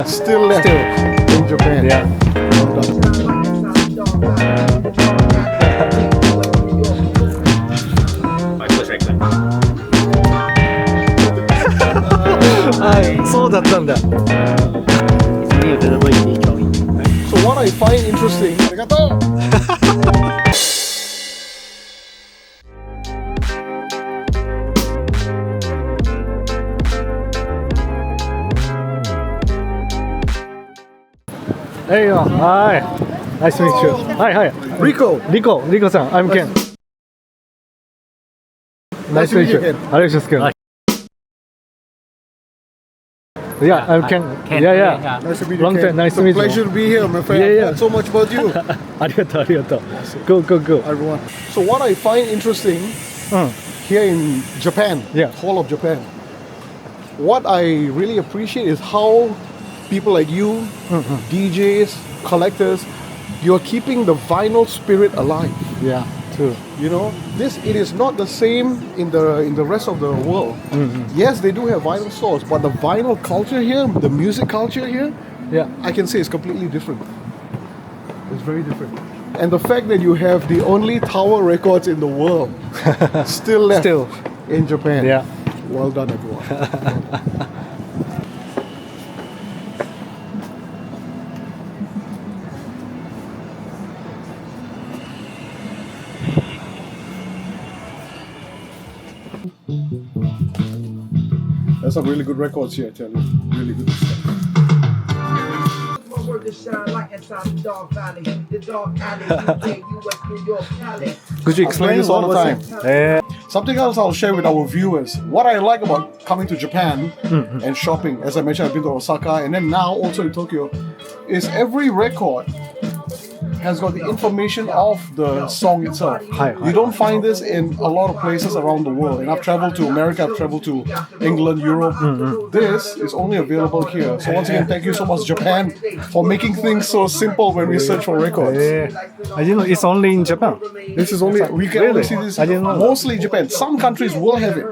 Still left in Japan. Yeah. My first record. はい、そうだったんだ。It's only available in electronic. So what I find interesting, arigato. Hey, hi. Nice to meet you. Hi, hi. Rico さん、I'm Ken. Nice to meet you. アロイシャス君。Yeah, I'm Ken. Yeah. Nice to meet you. Long time, nice to meet you. Pleasure to be here, my friend. Yeah. I've heard so much about you. ありがとう、ありがとう。Go. Everyone. So what I find interesting here in Japan, Yeah. whole of Japan, what I really appreciate is how people like you, DJs, collectors, you're keeping the vinyl spirit alive. Yeah, true. You know, it is not the same in the rest of the world. Yes, they do have vinyl stores, but the vinyl culture here, the music culture here, Yeah. I can say it's completely different. It's very different. And the fact that you have the only Tower Records in the world still left in Japan. Yeah. Well done, everyone. There's some really good records here, I tell you. Really good stuff. Could you explain this all the time. Eh, Something else I'll share with our viewers. What I like about coming to Japan and shopping, as I mentioned, I've been to Osaka and then now also in Tokyo, is every record has got the information of the song itself. You don't find this in a lot of places around the world. And I've traveled to America, I've traveled to England, Europe. This is only available here. So once again, thank you so much, Japan, for making things so simple when we search for records. I didn't know it's only in Japan. This is only, we can only see this I didn't know. mostly in Japan. Some countries will have it.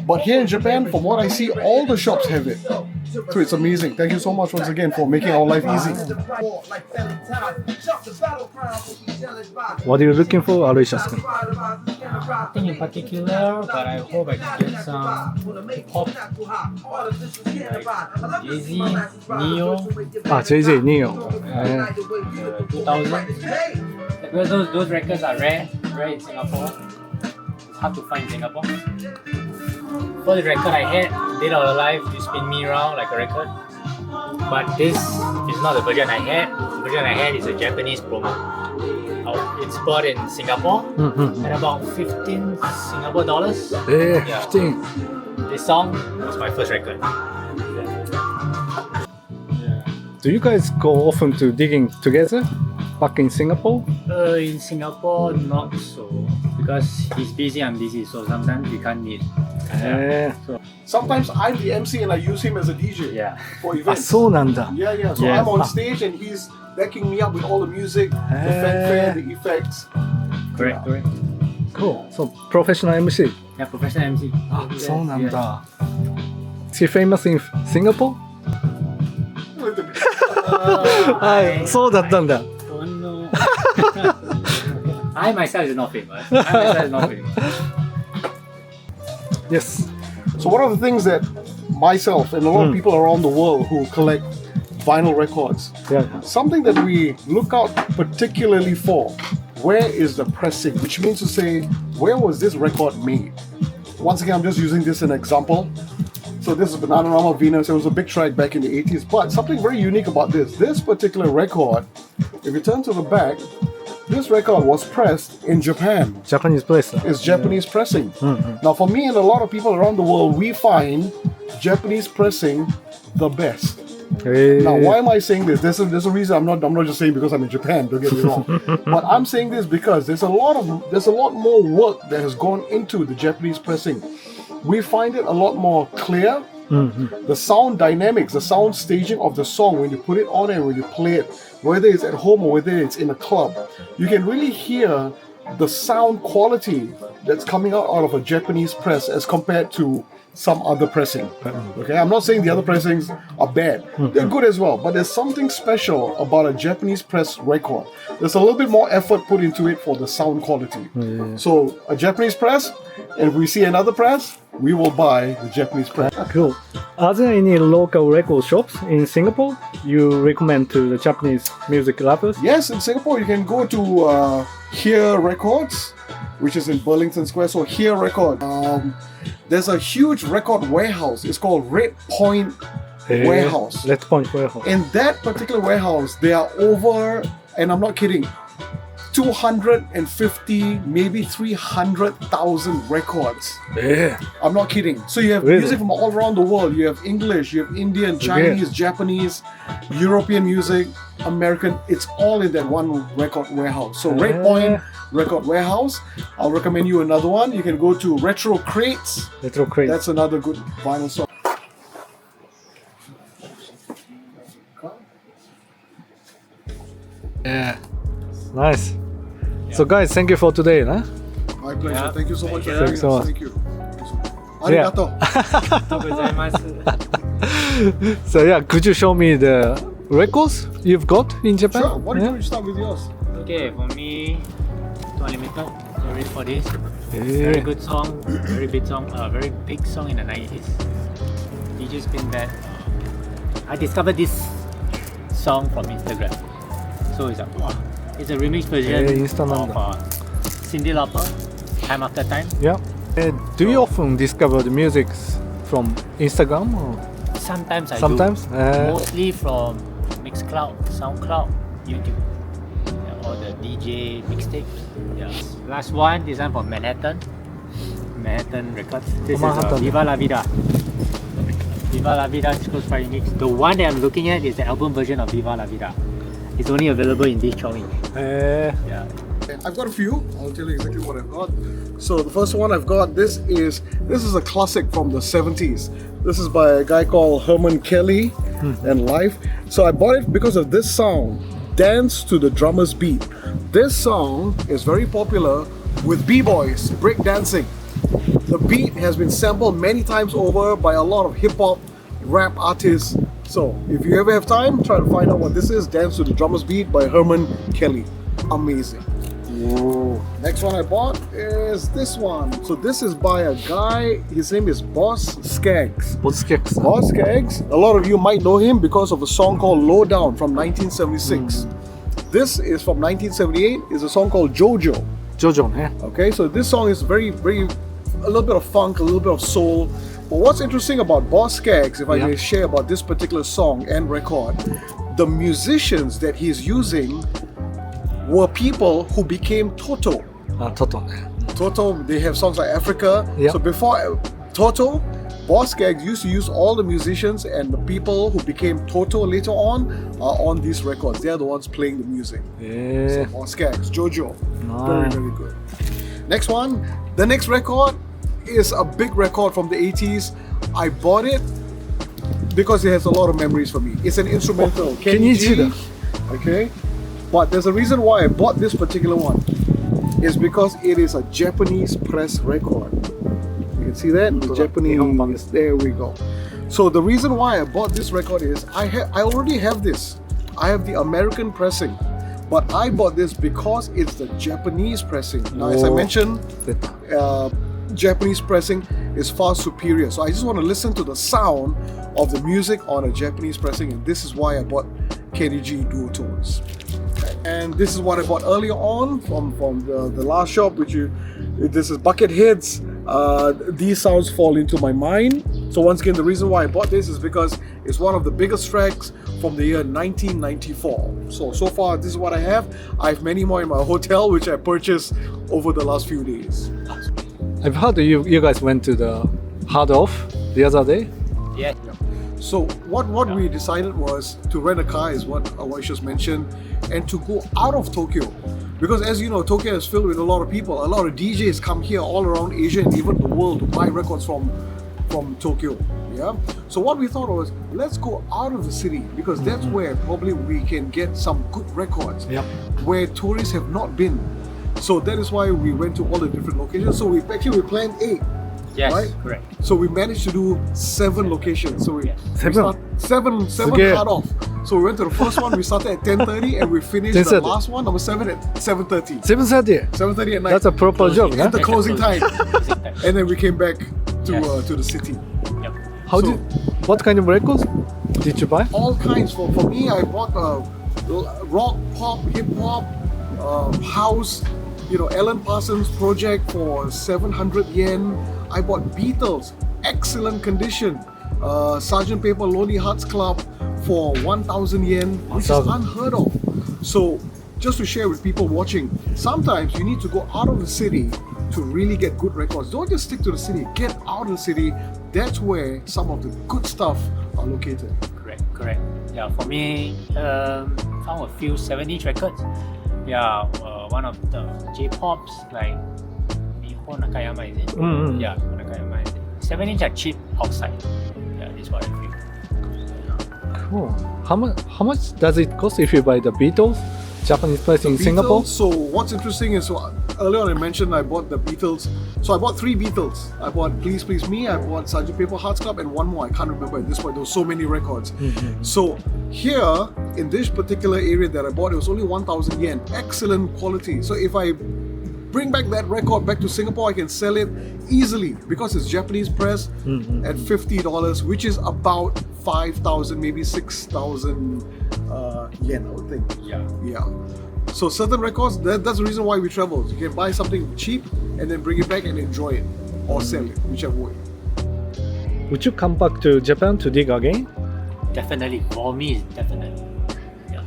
But here in Japan, from what I see, all the shops have it. So it's amazing. Thank you so much once again for making our life easy. What are you looking for, Aloysius? Nothing in particular, but I hope I can get some hip-hop. Jay-Z, Neo, Jay-Z, Neo. 2000. Because those records are rare in Singapore. It's hard to find in Singapore. First record I had, Dead or Alive, You Spin Me Round like a record. But this is not the version I had. The version I had is a Japanese promo. It's bought in Singapore at about 15 Singapore dollars. 15. This song was my first record. Do you guys go often to digging together back in Singapore? In Singapore, not so. Because he's busy, I'm busy, so sometimes we can't meet. So, Sometimes I'm the MC and I use him as a DJ for あ、 events. そうなんだ。 Yeah. So Yeah. I'm on stage and he's backing me up with all the music, the fanfare, the effects. correct. Cool. So, professional MC. Yeah, professional MC. あ、そうなんだ。Is he famous in Singapore? はい、そうだったんだ。Oh no. I myself is not famous. Yes. So one of the things that myself and a lot of people around the world who collect vinyl records, Yeah. something that we look out particularly for, where is the pressing? Which means to say, where was this record made? Once again, I'm just using this as an example. So this is Banana Rama Venus. It was a big track back in the 80s. But something very unique about this particular record, if you turn to the back, this record was pressed in Japan. Japanese place. It's Japanese pressing. Now, for me and a lot of people around the world, we find Japanese pressing the best. Now, why am I saying this? There's a reason. I'm not just saying because I'm in Japan. Don't get me wrong. But I'm saying this because there's a lot more work that has gone into the Japanese pressing. We find it a lot more clear. The sound dynamics, the sound staging of the song when you put it on and when you play it, whether it's at home or whether it's in a club, you can really hear the sound quality that's coming out of a Japanese press as compared to some other pressing. Okay, I'm not saying the other pressings are bad. They're good as well, but there's something special about a Japanese press record. There's a little bit more effort put into it for the sound quality. So a Japanese press, and if we see another press, we will buy the Japanese press. Cool. Are there any local record shops in Singapore you recommend to the Japanese music lovers? Yes, in Singapore you can go to Here Records, which is in Burlington Square. So Here Record. There's a huge record warehouse. It's called Red Point Warehouse. Red Point Warehouse. In that particular warehouse, there are over, and I'm not kidding, 250, maybe 300,000 records. Yeah. I'm not kidding. So you have music from all around the world. You have English, you have Indian, Chinese, Japanese, European music, American. It's all in that one record warehouse. So Red Point Record Warehouse. I'll recommend you another one. You can go to Retro Crates. Retro Crates. That's another good vinyl store. Yeah. Nice. So guys, thank you for today, huh? My pleasure. Yeah. Thank you so much. Thank you so much. Thank you. Arigato. So yeah, could you show me the records you've got in Japan? Sure. Why don't you start with yours? Okay, for me, Too Unlimited. You're ready for this? Very good song, very big song, very big song in the 90s. DJ Spin That. I discovered this song from Instagram. So it's a remix version of Cyndi Lauper, Time After Time. Yeah. Do you often discover the music from Instagram? Or? Sometimes I Sometimes? do. Mostly from Mixcloud, Soundcloud, YouTube. Yeah, or the DJ mixtape. Yes. Last one, this one from Manhattan Records. This is Viva La Vida. Viva La Vida East Coast Friday Mix. The one that I'm looking at is the album version of Viva La Vida. It's only available in this chong. Yeah. I've got a few. I'll tell you exactly what I've got. So the first one I've got, this is a classic from the 70s. This is by a guy called Herman Kelly and Life. So I bought it because of this song, Dance to the Drummer's Beat. This song is very popular with b-boys, breakdancing. The beat has been sampled many times over by a lot of hip-hop, rap artists. So if you ever have time, try to find out what this is. Dance to the Drummer's Beat by Herman Kelly. Amazing. Whoa. Next one I bought is this one. So this is by a guy, his name is Boss Skaggs. Boss Skaggs. Boss Skaggs, a lot of you might know him because of a song called Low Down from 1976. This is from 1978, is a song called Jojo. Jojo, yeah. Okay, so this song is very, a little bit of funk, a little bit of soul. But what's interesting about Boss Skaggs, if I may share about this particular song and record, the musicians that he's using were people who became Toto. Toto. Toto, they have songs like Africa. So before Toto, Boss Skaggs used to use all the musicians, and the people who became Toto later on are on these records. They are the ones playing the music. Yeah. So Boss Skaggs, Jojo. Very, very good. Next one, the next record is a big record from the 80s. I bought it because it has a lot of memories for me. It's an instrumental. Kenny G. Okay. But there's a reason why I bought this particular one. It's because it is a Japanese press record. You can see that? The Japanese. There we go. So the reason why I bought this record is I already have this. I have the American pressing. But I bought this because it's the Japanese pressing. Now, as I mentioned, Japanese pressing is far superior. So I just want to listen to the sound of the music on a Japanese pressing, and this is why I bought Kenny G Duotones. And this is what I bought earlier on from the last shop, this is Bucketheads. These sounds fall into my mind. So once again, the reason why I bought this is because it's one of the biggest tracks from the year 1994. So far, this is what I have. I have many more in my hotel, which I purchased over the last few days. I've heard you guys went to the Hard Off the other day. Yeah. So what we decided was to rent a car, is what Aloysius mentioned, and to go out of Tokyo. Because as you know, Tokyo is filled with a lot of people. A lot of DJs come here all around Asia and even the world to buy records from Tokyo. Yeah. So what we thought was, let's go out of the city, because that's where probably we can get some good records where tourists have not been. So that is why we went to all the different locations. So we planned 8. Yes, right? correct. So we managed to do 7 locations. So we Seven? seven Okay. cut off. So we went to the first one. We started at 10:30 and we finished the 10:30. last one, number 7 at 7:30. 7:30. 7:30 at night. That's a proper job, At the huh? closing time. Closing time. And then we came back to Yes. to the city. Yep. What kind of records did you buy? All kinds. For me, I bought rock, pop, hip hop, house. Alan Parsons Project for 700 yen. I bought Beatles, excellent condition. Sgt. Pepper Lonely Hearts Club for 1,000 yen, which is 1,000. unheard of. So, just to share with people watching, sometimes you need to go out of the city to really get good records. Don't just stick to the city, get out of the city. That's where some of the good stuff are located. Correct. Yeah, for me, found a few 7-inch records. Yeah, one of the J-pops like Nihon Nakayama, is it? Mm-hmm. Yeah, Nakayama, is it? 7-inch are cheap outside. Yeah, this is what I feel. Cool. How much does it cost if you buy the Beatles, Japanese place in Beatles, Singapore? So what's interesting is, earlier on I mentioned I bought the Beatles. So I bought 3 Beatles. I bought Please Please Me, I bought Sgt. Pepper Hearts Club, and one more. I can't remember at this point. There were so many records. So here, in this particular area that I bought, it was only 1,000 yen. Excellent quality. So if I bring back that record back to Singapore, I can sell it easily because it's Japanese press at $50, which is about 5,000, maybe 6,000 yen, I would think. Yeah. So certain records, that's the reason why we travel. You can buy something cheap and then bring it back and enjoy it, or sell it, whichever way. Would you come back to Japan to dig again? Definitely, for me, it's definitely. Yeah.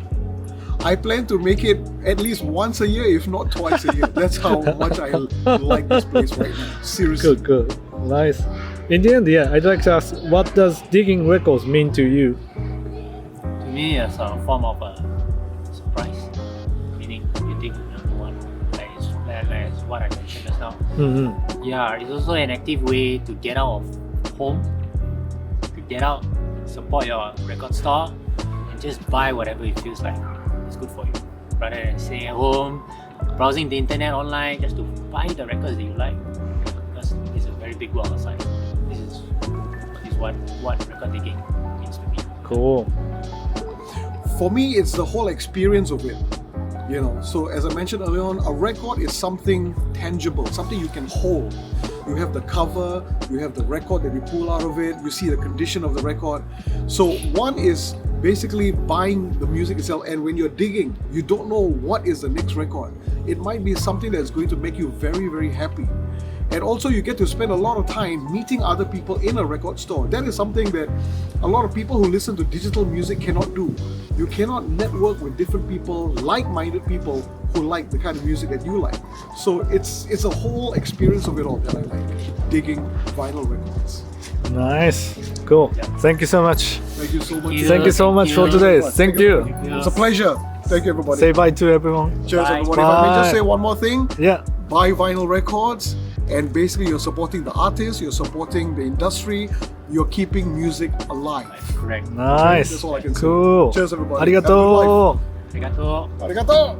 I plan to make it at least once a year, if not twice a year. That's how much I like this place right now. Seriously. Good. Nice. In the end, I'd like to ask, what does digging records mean to you? To me, it's a form of a surprise. Meaning, you think one, like what I mentioned just now. Yeah, it's also an active way to get out of home, to get out, support your record store, and just buy whatever it feels like it's good for you, rather than staying at home, browsing the internet online just to buy the records that you like. Because it's a very big world outside. This is what record digging means to me. Cool. For me, it's the whole experience of it. So as I mentioned earlier on, a record is something tangible, something you can hold. You have the cover, you have the record that you pull out of it, you see the condition of the record. So one is basically buying the music itself, and when you're digging, you don't know what is the next record. It might be something that's going to make you very, very happy. And also you get to spend a lot of time meeting other people in a record store. That is something that a lot of people who listen to digital music cannot do. You cannot network with different people, like-minded people who like the kind of music that you like. So it's a whole experience of it all that I like, digging vinyl records. Nice. Cool. Thank you so much. Thank you so much. Thank you so much for today. Thank you. It's a pleasure. Thank you, everybody. Say bye to everyone. Cheers, Bye. everybody. If I may just say one more thing, Yeah. buy vinyl records, and basically you're supporting the artists, you're supporting the industry, you're keeping music alive. Correct. Nice. That's all I can say. Cool. Cheers, everybody. ありがとう。 Arigato. Arigato!